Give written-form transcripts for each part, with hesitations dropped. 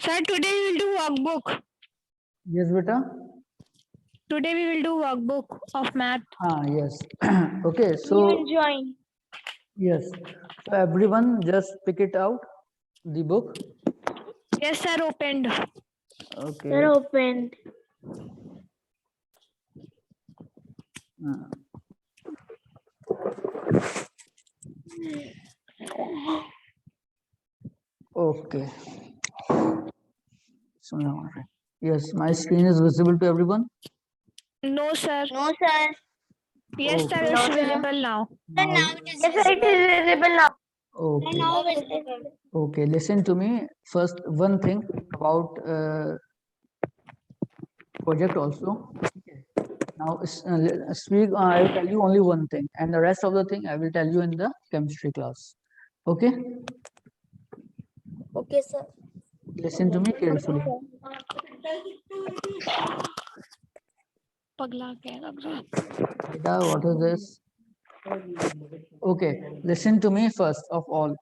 Sir, today we will do workbook. Yes, beta. Today we will do workbook of math. Yes. Okay, We so will join. yes, so everyone just pick it out, the book. Yes, sir, opened. Okay. They're opened. Uh, okay. So now, yes, my screen is visible to everyone. No, sir. No, sir. Yes, sir, Okay. it's No, sir. visible now. Now, Yes, sir, it is visible now. okay. Now visible. Okay, listen to me. First, one thing about project also. Okay. Now, speak. I will tell you only one thing, and the rest of the thing I will tell you in the chemistry class. Okay. Okay, sir. Listen to me carefully. पगला क्या लग रहा? Beta, what is this? Okay, listen to me first of all.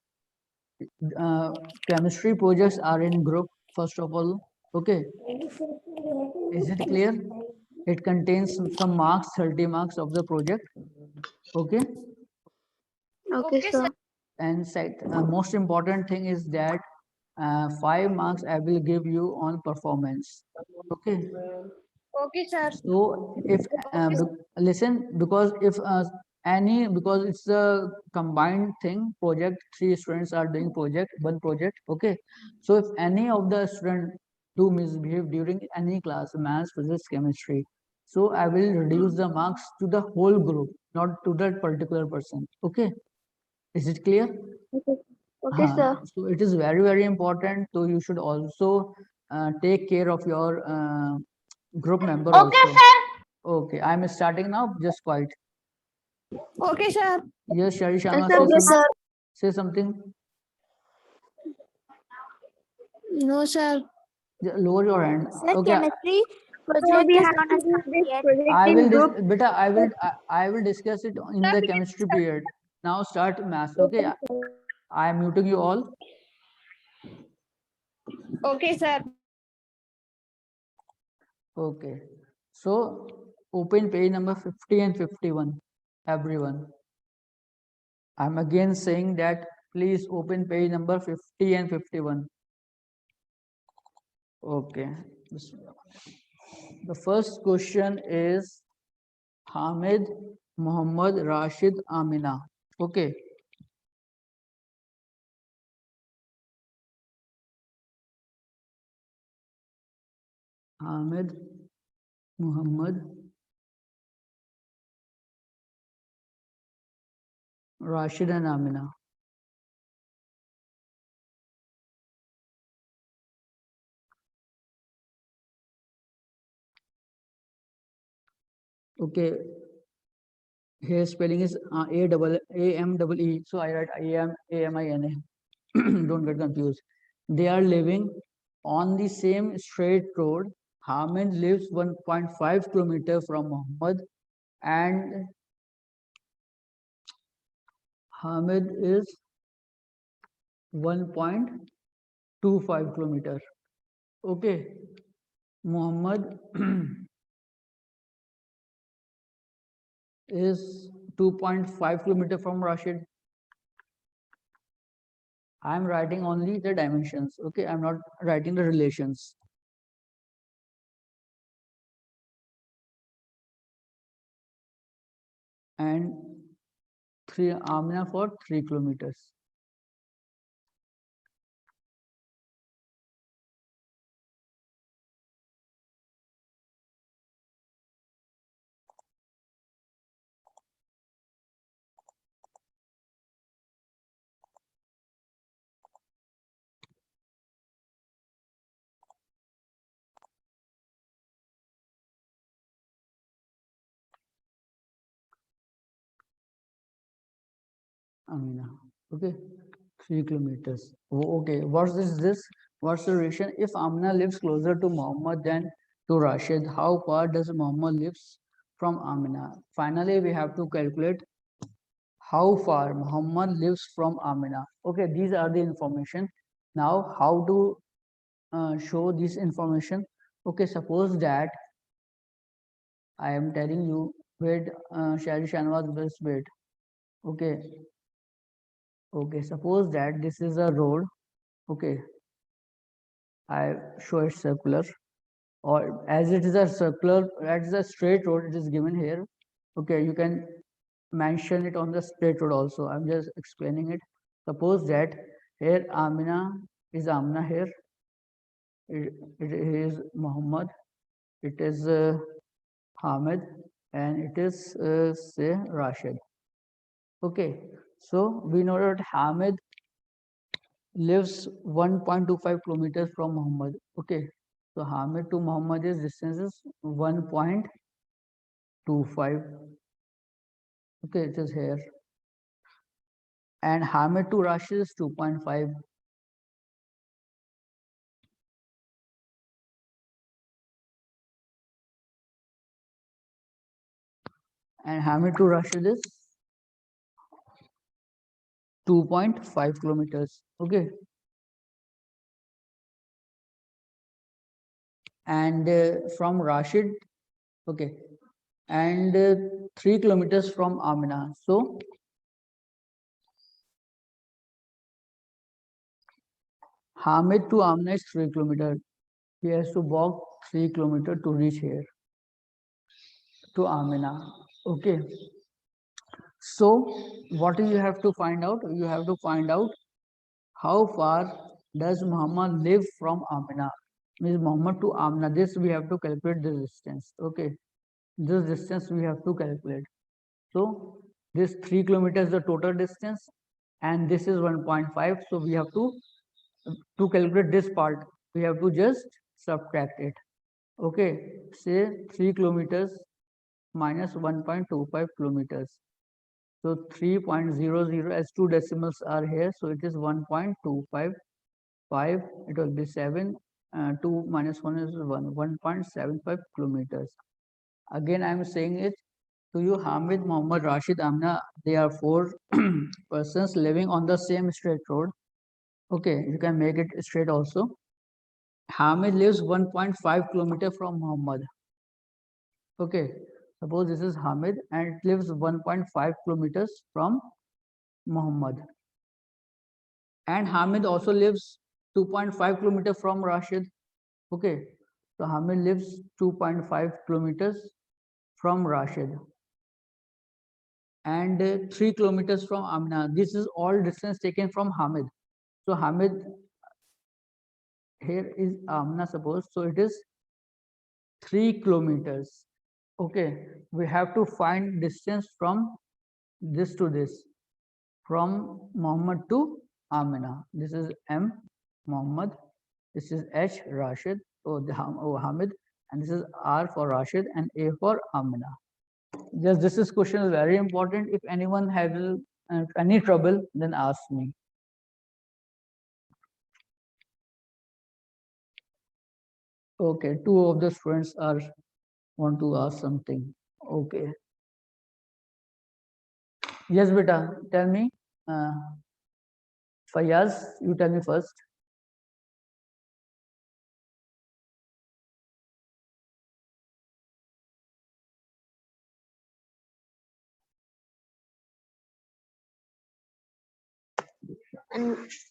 Chemistry projects are in group, first of all. Okay, is it clear? It contains some marks, 30 marks of the project. Okay, Okay, sir. and most important thing is that 5 marks I will give you on performance. Okay, Okay, sir. so if listen, because if because it's a combined thing project, 3 students are doing project, one project. Okay, so if any of the student do misbehave during any class, maths, physics, chemistry, so I will reduce the marks to the whole group, not to that particular person. Okay, is it clear? Okay, sir. So it is very, very important. So you should also take care of your group member Okay, also. sir. Okay, I'm starting now. Just quiet. Okay, sir. Yes, Shari Sharma, Okay, sir. say something. No, sir. Lower your hand. Okay, Chemistry project we is have not to do this yet. project I in will, group. beta, I will discuss it in the chemistry period. Now start maths. Okay, I am muting you all. Okay, sir. Okay, so open page number 50 and 51, everyone. I'm again saying that please open page number 50 and 51. Okay. The first question is Hamid, Muhammad, Rashid, Amina. Okay. Hamid, Muhammad, Rashid and Amina. Okay. Here spelling is A-M-E-E. So I write A-M-I-N-A. Don't get confused. They are living on the same straight road. Hamid lives 1.5 kilometer from Muhammad and Hamid is 1.25 kilometer. Okay. Muhammad is 2.5 kilometer from Rashid. I am writing only the dimensions. Okay, I'm not writing the relations. And 3 Amina for 3 kilometers. Amina. Okay, 3 kilometers. Oh, okay, what's this? What's the relation? If Amina lives closer to Muhammad than to Rashid, how far does Muhammad lives from Amina? Finally, we have to calculate how far Muhammad lives from Amina. Okay, these are the information. Now, how to show this information. Okay, suppose that I am telling you, wait, Shari Shanwaz, just wait. Okay, okay, suppose that this is a road. Okay, I show it circular, or as it is a circular, as a straight road, it is given here. Okay, you can mention it on the straight road also. I'm just explaining it. Suppose that here Amina is Amna here. It is Muhammad. It is Hamid, and it is say Rashid. Okay, so we know that Hamid lives 1.25 kilometers from Muhammad. Okay, so Hamid to Muhammad is distance is 1.25. Okay, it is here. And Hamid to Rashid is 2.5. And Hamid to Rashid is 2.5 kilometers. Okay. And from Rashid, okay, and 3 kilometers from Amina. So Hamid to Amina is 3 kilometers. He has to walk 3 kilometers to reach here to Amina. Okay. So what do you have to find out? You have to find out how far does Muhammad live from Amina? Means Muhammad to Amina. This we have to calculate the distance. Okay. This distance we have to calculate. So this 3 kilometers is the total distance, and this is 1.5. So we have to calculate this part, we have to just subtract it. Okay, say 3 kilometers minus 1.25 kilometers. So 3.00, as two decimals are here, so it is 1.255. It will be 7. 2 minus 1 is 1.75 kilometers. Again, I am saying it to you. Hamid, Muhammad, Rashid, Amna, they are 4 persons living on the same straight road. Okay, you can make it straight also. Hamid lives 1.5 kilometer from Muhammad. Okay, suppose this is Hamid and it lives 1.5 kilometers from Muhammad. And Hamid also lives 2.5 kilometer from Rashid. Okay, so Hamid lives 2.5 kilometers from Rashid and 3 kilometers from Amina. This is all distance taken from Hamid. So Hamid here is Amina, suppose, so it is 3 kilometers. Okay, we have to find distance from this to this, from Muhammad to Amina. This is M, Muhammad. This is H, Rashid, Hamid, and this is R for Rashid and A for Amina. Just this question is very important. If anyone has any trouble, then ask me. Okay, two of the students are want to ask something. Okay. Yes, beta, tell me. Fayaz, you tell me first.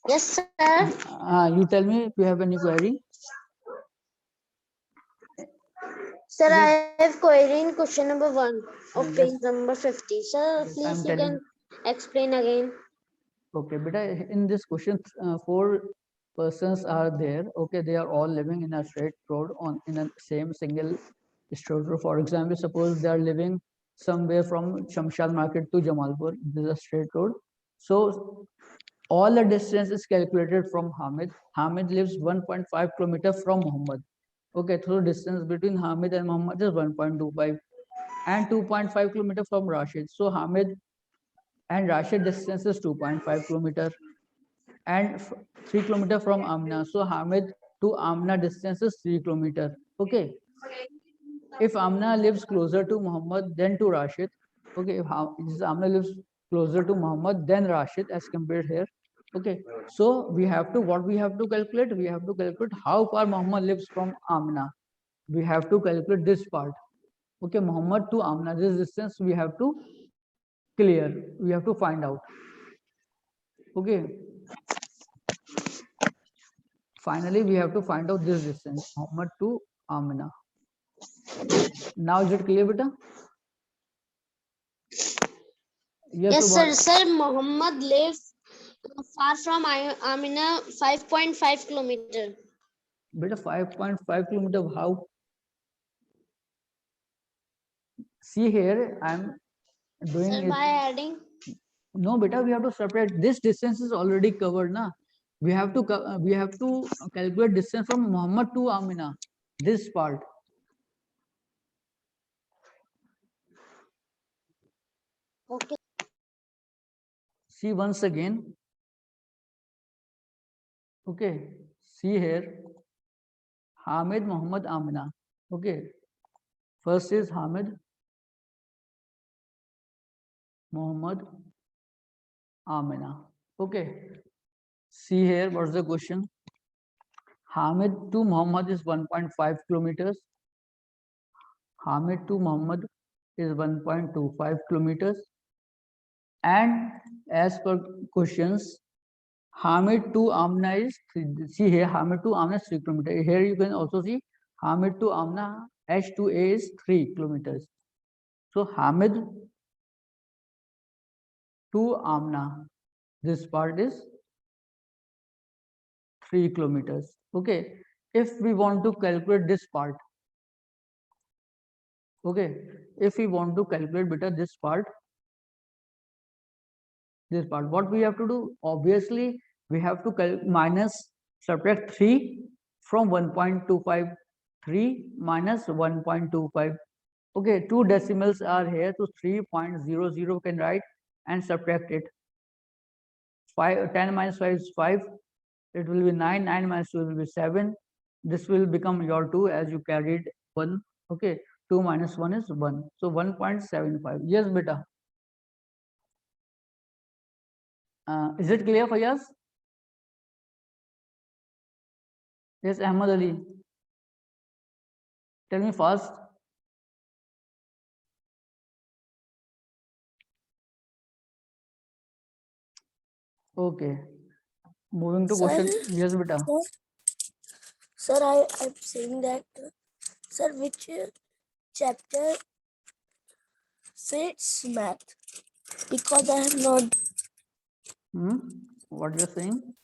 Yes, sir. You tell me if you have any query. Sir, Yes. I have query in question number 1 of Yes. page number 50. Sir, Yes, please I'm you telling. can explain again. Okay, beta, in this question, 4 persons are there. Okay, they are all living in a straight road on in a same single straight road. For example, suppose they are living somewhere from Shamshad Market to Jamalpur. This is a straight road. So all the distance is calculated from Hamid. Hamid lives 1.5 kilometer from Muhammad. Okay, so distance between Hamid and Muhammad is 1.25 and 2.5 kilometer from Rashid. So Hamid and Rashid distance is 2.5 kilometer and 3 kilometer from Amna. So Hamid to Amna distance is 3 kilometer. Okay. If Amna lives closer to Muhammad than to Rashid, okay, if Amna lives closer to Muhammad than Rashid as compared here, Okay, so we have to, what we have to calculate? We have to calculate how far Muhammad lives from Amina. We have to calculate this part. Okay, Muhammad to Amina, this distance we have to clear. We have to find out. Okay. Finally, we have to find out this distance, Muhammad to Amina. Now is it clear, beta? Yes, Subhan. sir. Sir, Muhammad lives far from Amina, 5.5 kilometer. Beta 5.5 kilometer. How? See here, I'm doing Sir, it. by adding. No, beta, we have to separate. This distance is already covered, na? We have to calculate distance from Muhammad to Amina. This part. Okay. See once again. Okay. See here. Hamid, Muhammad, Amina. Okay. First is Hamid, Muhammad, Amina. Okay. See here, what's the question? Hamid to Muhammad is 1.5 kilometers. Hamid to Muhammad is 1.25 kilometers. And as per questions, Hamid to Amna is, see here, Hamid to Amna is 3 kilometers. Here you can also see Hamid to Amna, H to A is 3 kilometers. So Hamid to Amna, this part is 3 kilometers. Okay. If we want to calculate this part, okay, if we want to calculate better this part, what we have to do? Obviously, we have to minus, subtract 3 from 1.25, 3 minus 1.25. Okay, two decimals are here, so 3.00 can write and subtract it. 10 minus 5 is 5. It will be 9. 9 minus 2 will be 7. This will become your 2 as you carried 1. Okay, 2 minus 1 is 1. So 1.75. Yes, beta. Is it clear, Fayaz? Yes, Ahmad Ali. Tell me fast. Okay. Moving to question. Yes, beta. Sir, I'm saying that, sir, which chapter says math? Because I have not. What you're saying?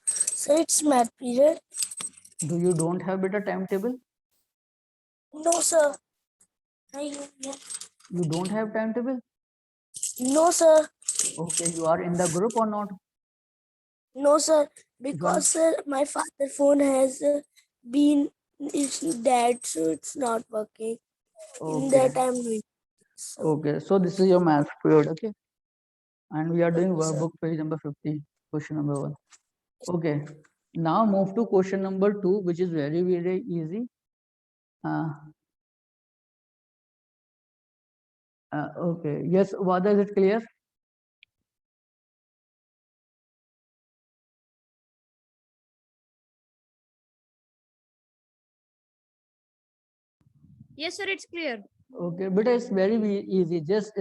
Sir, it's math period. Do you don't have better timetable? No, sir. You don't have timetable? No, sir. Okay, you are in the group or not? No, sir. Because, sir, my father's phone has been is dead, so it's not working. In that I'm doing. Okay, so this is your math period, okay? And we are doing Okay, sir. workbook page number 50, question number 1. Okay, now move to question number 2, which is very, very easy. Okay, yes, Wada, is it clear? Yes, sir, it's clear. Okay, but it's very easy. Just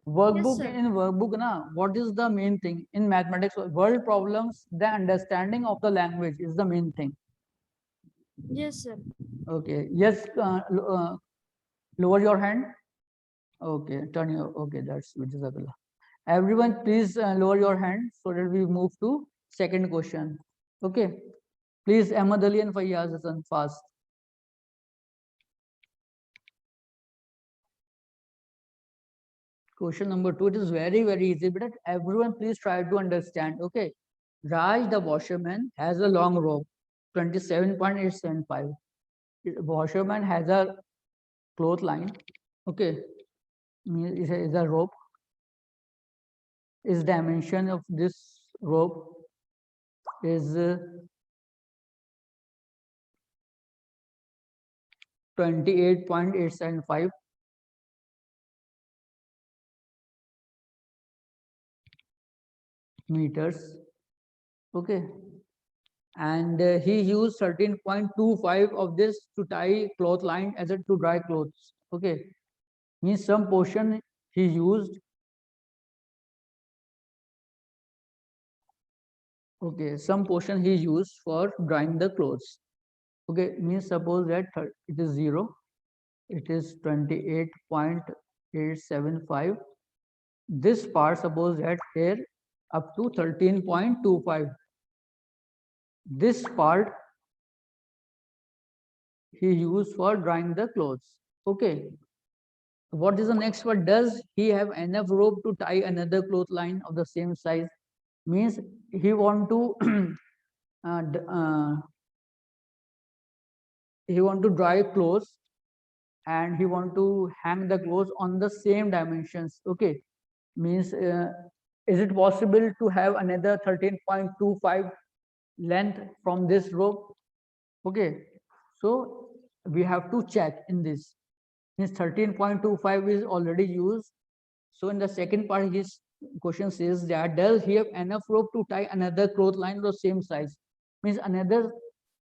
workbook, sir. in workbook, na, what is the main thing in mathematics? World problems, the understanding of the language is the main thing. Yes, sir. Okay, yes, lower your hand. Okay, turn your, okay, that's Jazakallah. Everyone, please lower your hand so that we move to second question. Okay, please, Ahmad Ali and Fayyaz Hassan, fast. Question number 2, it is very, very easy, but everyone please try to understand. Okay, Raj, the washerman, has a long rope, 27.875. Washerman has a clothesline. Okay, is a rope. Is dimension of this rope is 28.875. meters. Okay, and he used 13.25 of this to tie cloth line as a to dry clothes. Okay, means some portion he used. Okay, some portion he used for drying the clothes. Okay, means suppose that it is 0, it is 28.875. This part suppose that here up to 13.25. This part he used for drying the clothes. Okay, what is the next part? Does he have enough rope to tie another clothesline of the same size? Means he want to uh, he want to dry clothes and he want to hang the clothes on the same dimensions. Okay, means is it possible to have another 13.25 length from this rope? Okay, so we have to check in this. Means 13.25 is already used. So in the second part, his question says that does he have enough rope to tie another clothesline of the same size? Means another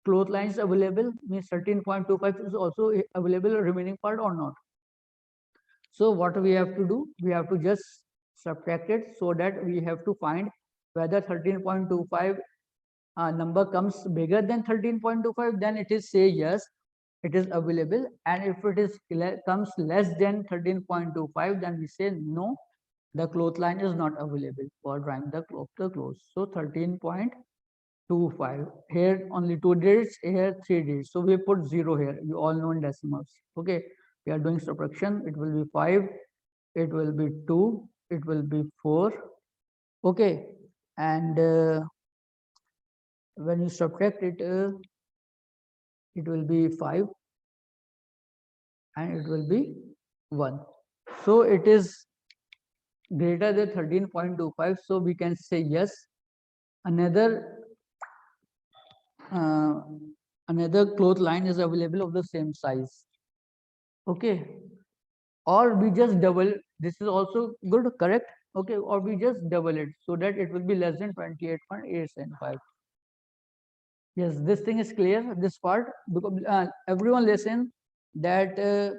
clothesline is available. Means 13.25 is also available remaining part or not. So what we have to do? We have to just subtract it so that we have to find whether 13.25 number comes bigger than 13.25, then it is say yes, it is available, and if it is comes less than 13.25, then we say no, the clothesline is not available for drying the clothes. So 13.25, here only 2 digits, here 3 digits, so we put 0 here. You all know in decimals. Okay, we are doing subtraction. It will be 5, it will be 2, it will be 4. Okay, and when you subtract it, it will be 5 and it will be 1. So it is greater than 13.25. So we can say yes, another another clothesline is available of the same size. Okay, or we just double. This is also good, correct? Okay, or we just double it so that it will be less than 28.875. Yes, this thing is clear, this part, because everyone listen that in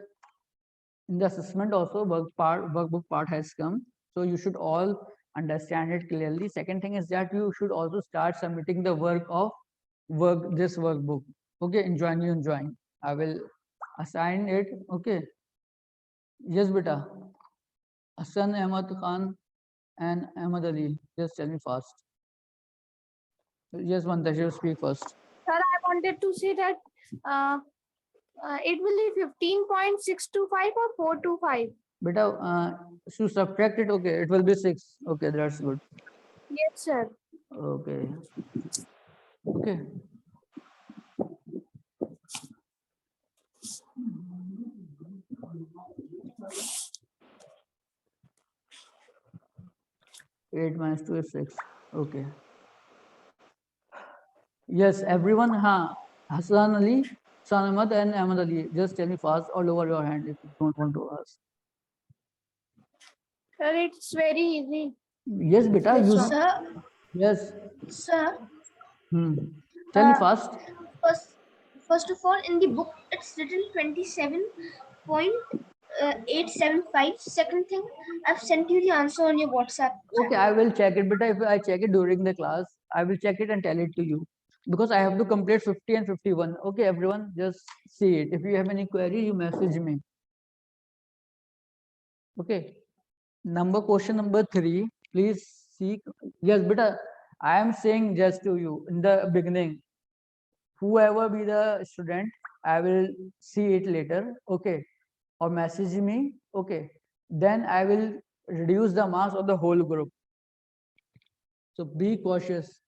the assessment also workbook part has come, so you should all understand it clearly. Second thing is that you should also start submitting the this workbook. Okay, enjoying. I will assign it. Okay, yes beta. Hassan Ahmad Khan and Ahmad Ali, just tell me fast. Yes, Mantashir, speak first. Sir, I wanted to say that it will be 15.625 or 425. Beta, to subtract it, okay, it will be 6. Okay, that's good. Yes, sir. Okay. Okay. Eight minus 2 is 6. Okay. Yes, everyone, Hassan Ali, Sanamat and Ahmad Ali. Just tell me fast or lower your hand if you don't want to ask. Sir, it's very easy. Yes, beta. You, Sir, yes. sir, Tell me Uh, fast. first of all, in the book, it's written 27.875. Second thing, I've sent you the answer on your WhatsApp. Okay, I will check it, but if I check it during the class, I will check it and tell it to you because I have to complete 50 and 51. Okay, everyone, just see it. If you have any query, you message me. Okay. Question number 3. Please see. Yes, but I am saying just to you in the beginning. Whoever be the student, I will see it later. Okay, or message me. Okay, then I will reduce the marks of the whole group. So be cautious.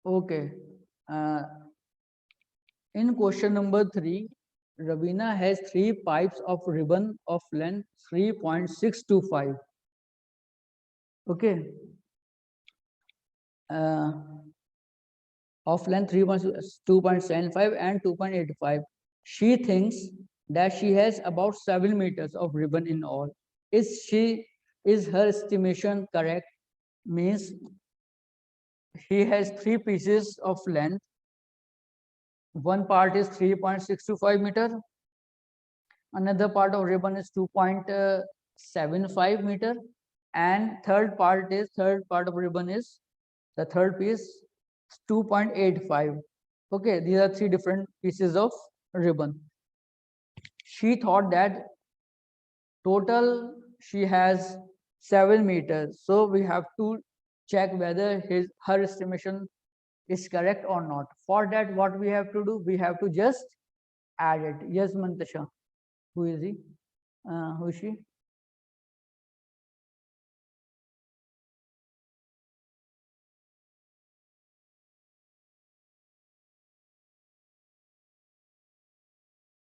Okay. In question number 3, Ravina has 3 pipes of ribbon of length 3.625. Okay. Of length 2.75 and 2.85. She thinks that she has about 7 meters of ribbon in all. Is her estimation correct? Means he has 3 pieces of length. One part is 3.625 meter. Another part of ribbon is 2.75 meter. And third part of ribbon is the third piece 2.85. Okay, these are 3 different pieces of ribbon. She thought that total she has 7 meters. So we have to check whether her estimation is correct or not. For that, what we have to do? We have to just add it. Yes, Mantasha. Who is he? Who is she?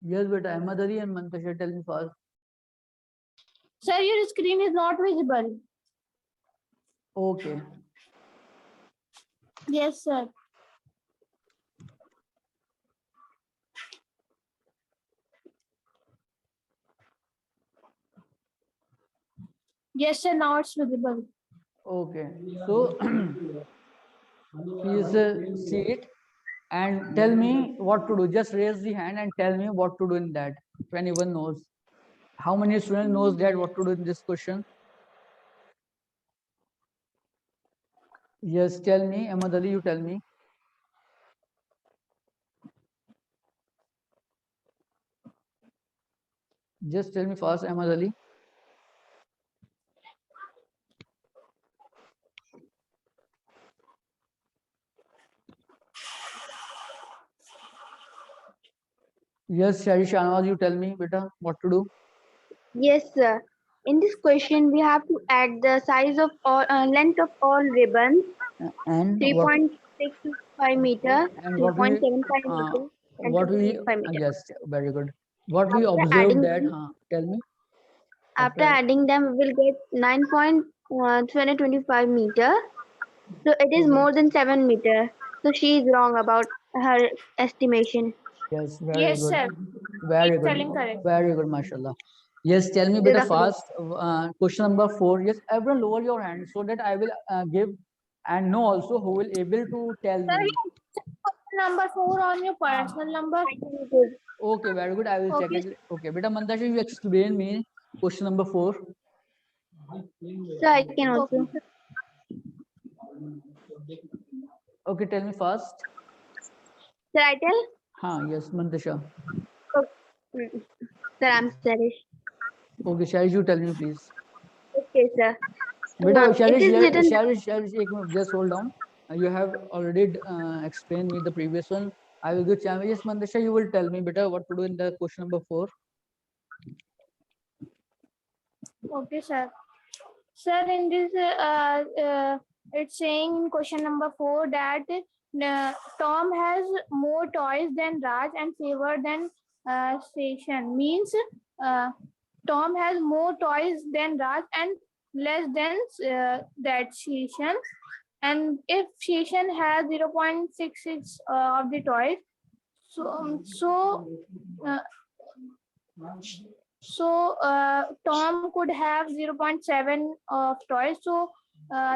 Yes, but Ahmad Ali and Mantasha, tell me first. Sir, your screen is not visible. Okay. Yes, sir. Yes, sir. Now it's visible. Okay. So please see it and tell me what to do. Just raise the hand and tell me what to do in that. If anyone knows. How many students knows that what to do in this question? Yes, tell me. Ahmad Ali, you tell me. Just tell me first, Ahmad Ali. Yes, Shari Shanwaz, you tell me, beta, what to do. Yes, sir. In this question, we have to add the size of all length of all ribbons, And what 3.625 meter, and what we 3.75 meter, and what we 2.85 meter. yes, very good. What we After observed adding that, them, tell me. after adding them, we will get 9.2025 meter. So it is Okay. more than 7 meter. So she is wrong about her estimation. Yes, very Yes, good. sir. Very He's good. telling correct. Very good, mashallah. Yes, tell me, beta, fast. Question number 4. Yes, everyone lower your hand so that I will give and know also who will able to tell Sir, me. you check number 4 on your personal number. Okay, very good. I will check Okay. it. Okay, beta Mantasha, you explain me question number 4. So I can also. Okay. Okay, tell me first. Sir, I tell? Yes, Mantasha. Sir, I'm Sarish. Okay, Sharish, you tell me, please. Okay, sir. Beta, It is written. Sharish, एक minute, just hold down. You have already explained me the previous one. I will give chance. Yes, Mantasha, you will tell me, beta, what to do in the question number 4. Okay, sir. Sir, in this, it's saying in question number 4 that Tom has more toys than Raj and favor than Station. Means Tom has more toys than Raj and less than that Station. And if Station has 0.66 of the toys, so Tom could have 0.7 of toys. So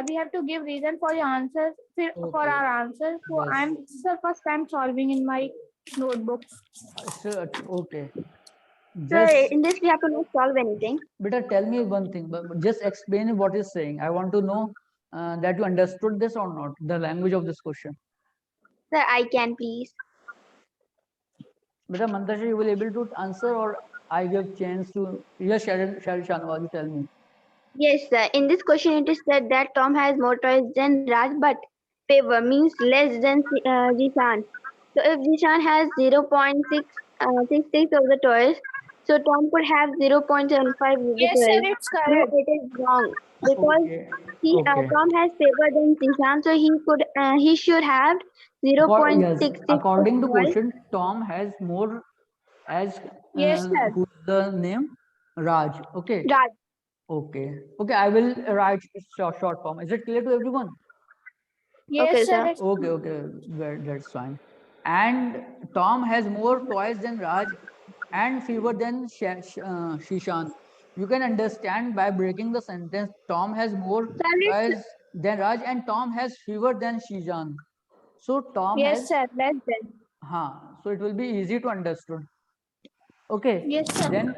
we have to give reason for the answers for our answers. So Yes. I'm first time solving in my notebook. Sure, okay. So Just, in this, we have to not solve anything. beta, tell me one thing, but just explain what is saying. I want to know that you understood this or not, the language of this question. Sir, I can please. Beta Mantasha, you will able to answer or I give chance to, yes, Shari Shanwaz, you tell me. Yes, sir. In this question, it is said that Tom has more toys than Raj, but favor means less than Jishan. So if Jishan has 0.66 of the toys, so Tom could have 0.75 of the Yes, sir, toys. it's No, correct. it is wrong because Okay. Okay. Tom has favor than Jishan, so he should have Yes, 0.66 of according to toys. question, Tom has more as Yes, sir. who's the name? Raj. Okay. Raj. Okay. Okay. I will write short form. Is it clear to everyone? Yes, Okay, sir. sir. it's- Okay. Okay. That's fine. And Tom has more toys than Raj and fewer than Shishan. You can understand by breaking the sentence. Tom has more Sir, it's, toys than Raj and Tom has fewer than Shishan. So Tom Yes, has, sir. Less than. so it will be easy to understood. Okay. Yes, sir. Then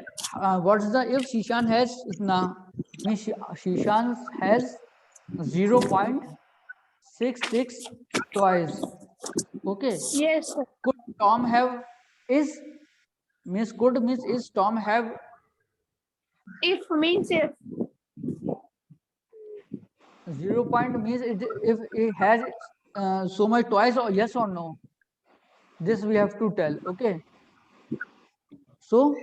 what's the if Shishan has means Shishan has 0.66 toys. Okay. Yes, sir. Could Tom have is means could means is Tom have If means if. 0 point means if it has so much toys or yes or no. This we have to tell. Okay. So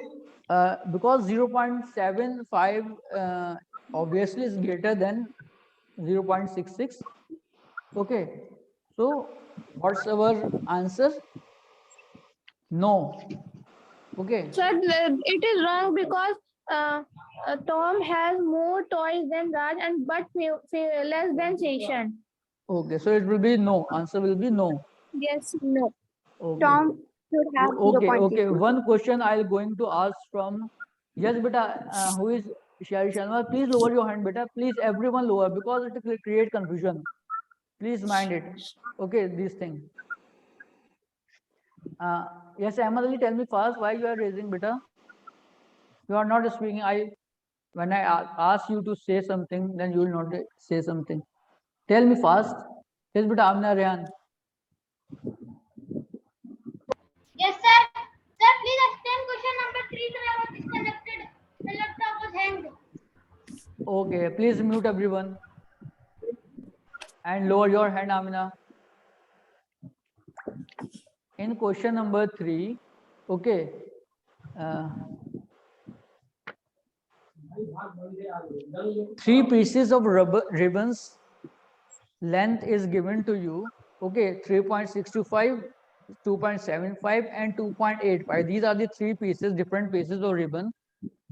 because 0.75 obviously is greater than 0.66. Okay. So what's our answer? No. Okay. Sir, it is wrong because Tom has more toys than Raj and but less than Seshan. Okay. So it will be no. Answer will be no. Yes, no. Okay. Tom should have Okay. 0.6. Okay. One question I'll going to ask from yes, beta. Who is Shari Sharma? Please lower your hand, beta. Please everyone lower because it will create confusion. Please mind it. Okay. This thing. Yes, Ahmad Ali, tell me first why you are raising, beta. You are not speaking. When I ask you to say something, then you will not say something. Tell me fast. Yes, beta, Amna Rehan. Yes, sir. Sir, please explain question number 3. Sir, I was disconnected. The laptop was hanged. Okay, please mute everyone and lower your hand, Amina. In question number 3, okay. Three pieces of ribbons length is given to you. Okay, 3.625, 2.75 and 2.85. These are the three pieces, different pieces of ribbon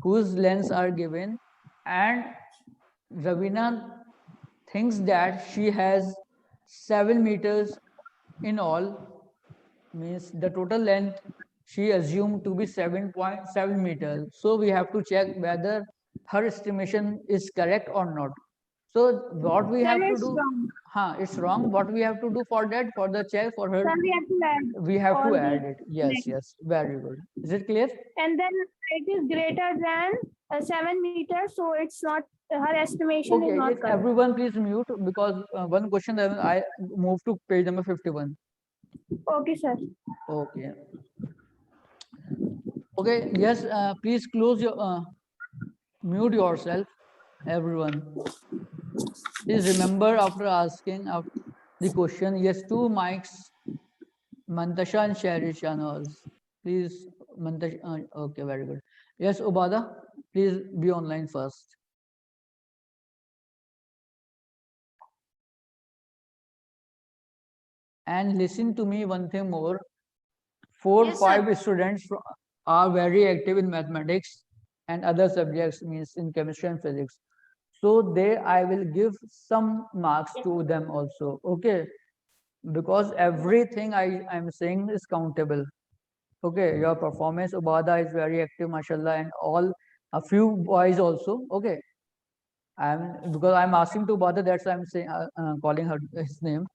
whose lengths are given, and Ravina thinks that she has 7 meters in all, means the total length she assumed to be 7.7 meters. So we have to check whether her estimation is correct or not. So what we Sir, have to it's do, wrong. it's wrong. What we have to do for that, for the check for her, Sir, we have to add we have all to add these it. Yes, next. yes, very good. Is it clear? And then it is greater than 7 meters, so it's not her estimation is Okay, not yes, correct. everyone please mute because one question I move to page number 51. Okay, sir. Okay. Okay, yes, please close your, mute yourself, everyone. Please remember after asking the question, yes, 2 mics, Mantasha and Sharish Shahnaz. Please, Mantasha, okay, very good. Yes, Ubada, please be online first. And listen to me one thing more. 4, Yes, 5 sir. students are very active in mathematics and other subjects, means in chemistry and physics. So I will give some marks to them also. Okay. Because everything I'm saying is countable. Okay, your performance, Ubada is very active, mashallah, and a few boys also. Okay, because I'm asking to Ubada, that's why I'm saying calling her his name.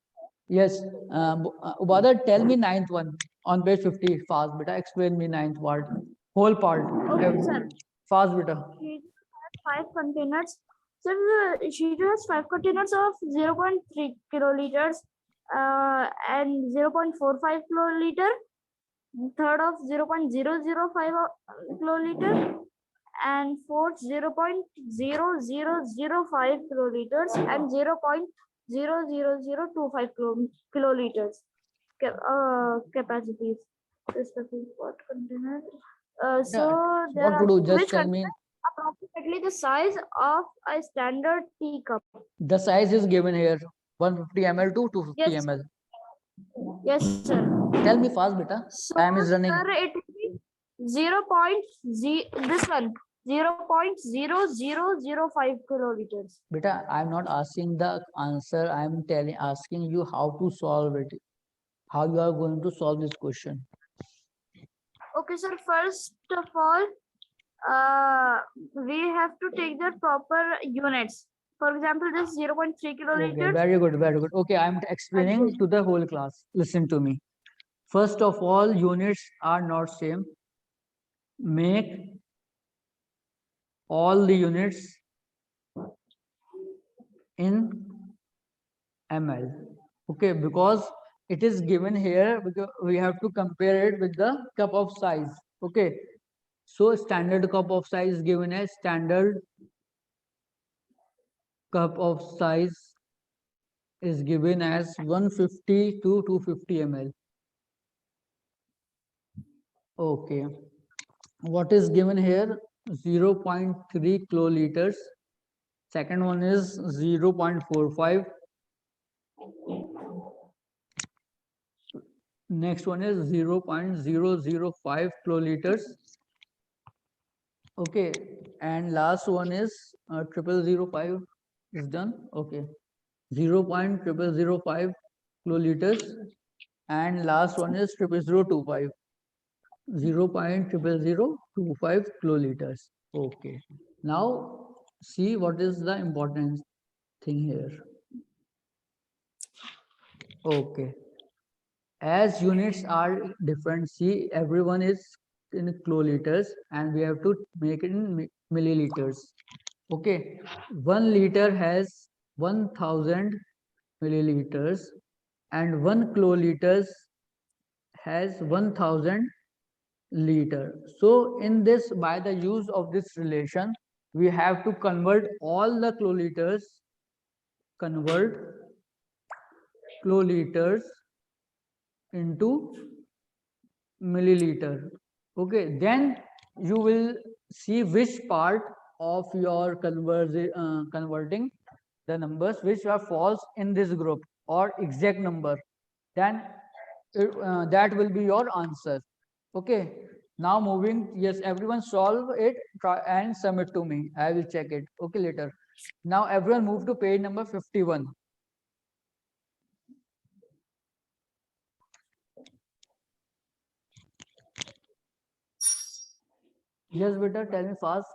Yes, Ubada, tell me ninth one on page 50 fast, beta. Explain me ninth part, whole part. Okay, sir. Fast, beta. She has 5 containers. So she has 5 containers of 0.3 kiloliters and 0.45 kiloliter. Third of 0.005 kiloliter and fourth 0.0005 kiloliters and 0.00025 kiloliters capacities. Respective what container? So there What to are do? Just which tell me. approximately the size of a standard teacup. The size is given here 150 ml to 250 Yes. ml. Yes, sir. Tell me fast, beta. So, Time is running. sir, it will be this one 0.0005 kiloliters. Beta, I'm not asking the answer. I'm asking you how to solve it. How you are going to solve this question. Okay, sir. First of all, we have to take the proper units. For example, this 0.3 Okay, kiloliters. very good, very good. Okay, I'm explaining to the whole class. Listen to me. First of all, units are not same. Make all the units in ml. Okay, because it is given here, because we have to compare it with the cup of size. Okay, so standard cup of size given as standard cup of size is given as 150 to 250 ml. Okay, what is given here? 0.3 kiloliters. Second one is 0.45. Next one is 0.005 kiloliters. Okay, and last one is 0005 is done. Okay, 0.0005 kiloliters, and last one is 0.0025. 0.00025 kiloliters. Okay, now see what is the important thing here. Okay, as units are different, see everyone is in kiloliters and we have to make it in milliliters. Okay, 1 liter has 1000 milliliters and 1 kiloliters has 1000 liter. So in this, by the use of this relation, we have to convert all the kiloliters, into milliliter. Okay, then you will see which part of your converting the numbers which are false in this group or exact number, then that will be your answer. Okay, now moving, yes, everyone solve it, try and submit to me. I will check it. Okay, later. Now everyone move to page number 51. Yes, beta, tell me fast.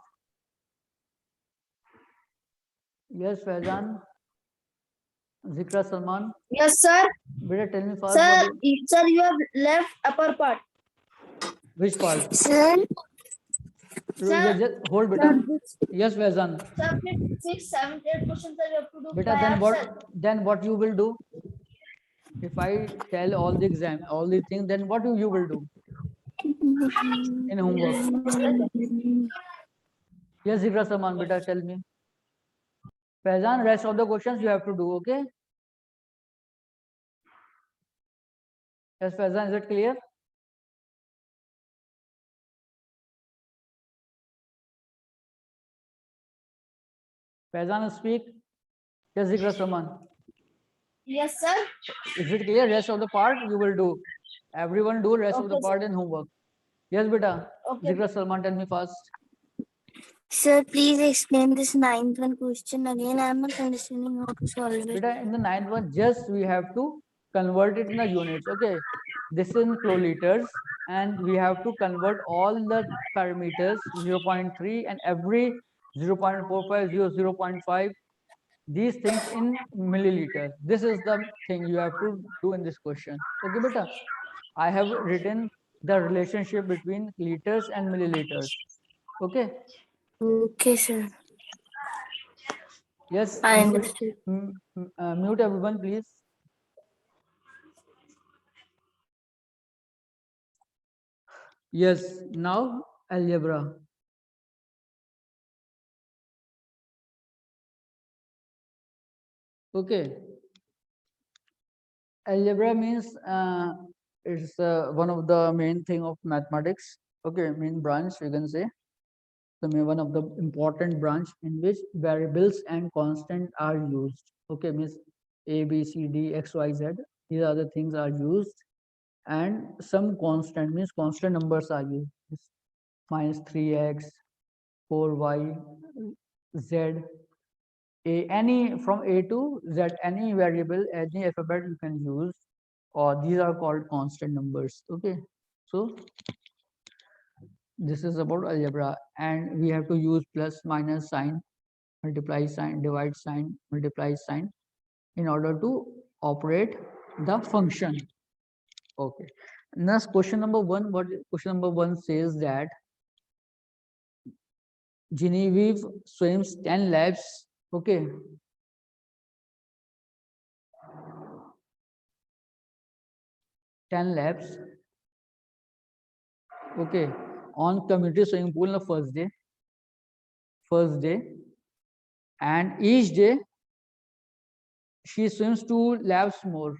Yes, Faizan. Zikra Salman. Yes, sir. Beta, tell me fast. Sir, sir, you have left upper part. Which part? Sir, Just hold, beta. Yes, Faizan. Sir, 6, 7, 8 questions you have to do. Beta, then what you will do? If I tell all the things, then what you will do in homework? Yes, Zikra Salman, beta, tell me. Faizan, rest of the questions you have to do, okay? Yes, Faizan, is it clear? Faizan, speak. Yes, Zikra Salman. Yes, sir. Is it clear? Rest of the part you will do. Everyone do rest of the Okay, part in homework. Yes, beta. Okay. Zikra Salman, tell me fast. sir, please explain this ninth one question again. I am not understanding how to solve it. Beta, in the ninth one, just we have to convert it in the units. Okay, this is in kiloliters, and we have to convert all the parameters 0.3 and every 0.45, 0.5, these things in milliliter. This is the thing you have to do in this question. Okay, beta. I have written the relationship between liters and milliliters. Okay. Okay, sir. Yes. I understood. Mute everyone, please. Yes. Now algebra. Okay. Algebra means it's one of the main thing of mathematics. Okay, main branch we can say. One of the important branch in which variables and constant are used. Okay, means A, B, C, D, X, Y, Z. These are the things are used, and some constant means constant numbers are used. minus 3x, 4y, z, any from a to z, any variable, any alphabet you can use, or these are called constant numbers. Okay, so this is about algebra, and we have to use plus, minus sign, multiply sign, divide sign, multiply sign in order to operate the function. Okay, next question number 1. What question number 1 says that Genevieve swims 10 laps. Okay, 10 laps. Okay, on community swimming pool on the first day, and each day she swims 2 laps more.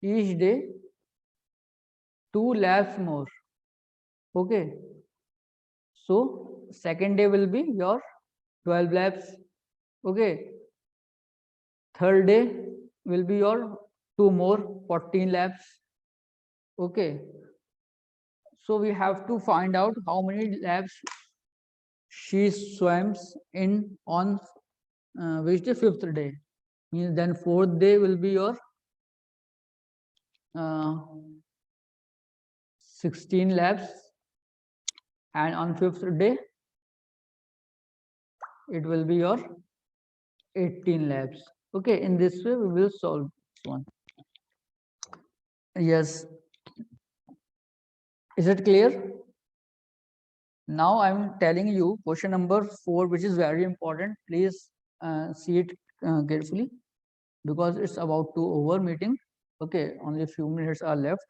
Each day 2 laps more. Okay, so second day will be your 12 laps. Okay, third day will be your 2 more, 14 laps. Okay, so we have to find out how many laps she swims in on which the 5th day. Means then 4th day will be your 16 laps, and on 5th day it will be your 18 laps. Okay, in this way we will solve this one. Yes, is it clear? Now I'm telling you question number 4, which is very important. Please see it carefully, because it's about to over meeting. Okay, only a few minutes are left.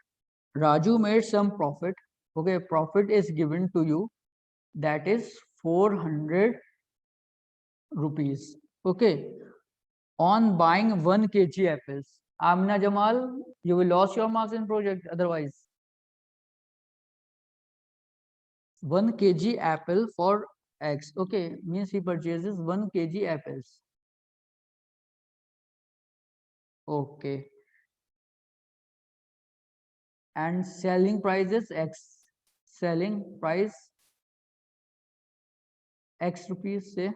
Raju made some profit. Okay, profit is given to you, that is 400 rupees. Okay, on buying 1 kg apples. Amina Jamal, you will lose your marks in project otherwise. 1 kg apple for X. Okay, means he purchases 1 kg apples. Okay, and selling price is X. Selling price X rupees, say.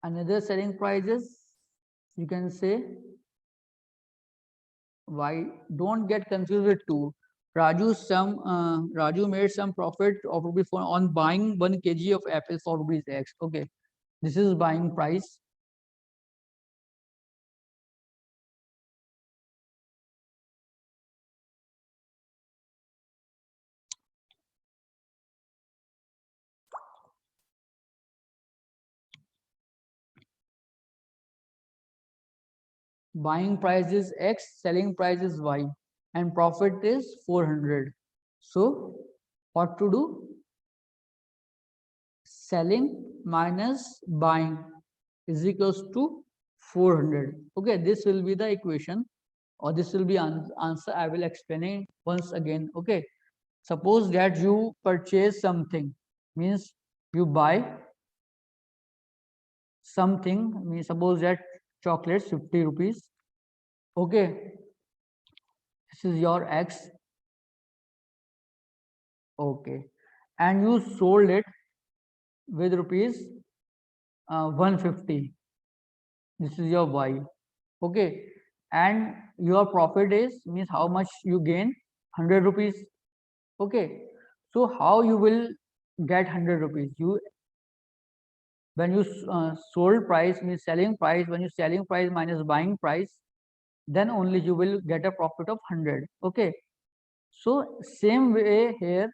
Another selling price is, you can say, Y. Don't get confused with 2. Raju made some profit of rupees on buying 1 kg of apple for rupees X. Okay, this is buying price. Buying price is X, selling price is Y, and profit is 400. So what to do? Selling minus buying is equals to 400. Okay, this will be the equation, or this will be answer. I will explain it once again. Okay, suppose that you purchase something, means you buy something, means suppose that chocolates 50 rupees. Okay, this is your X. Okay, and you sold it with rupees 150. This is your Y. Okay, and your profit is, means how much you gain, 100 rupees. Okay, so how you will get 100 rupees? You, when you sold price, means selling price, when you selling price minus buying price, then only you will get a profit of 100. Okay, so same way here,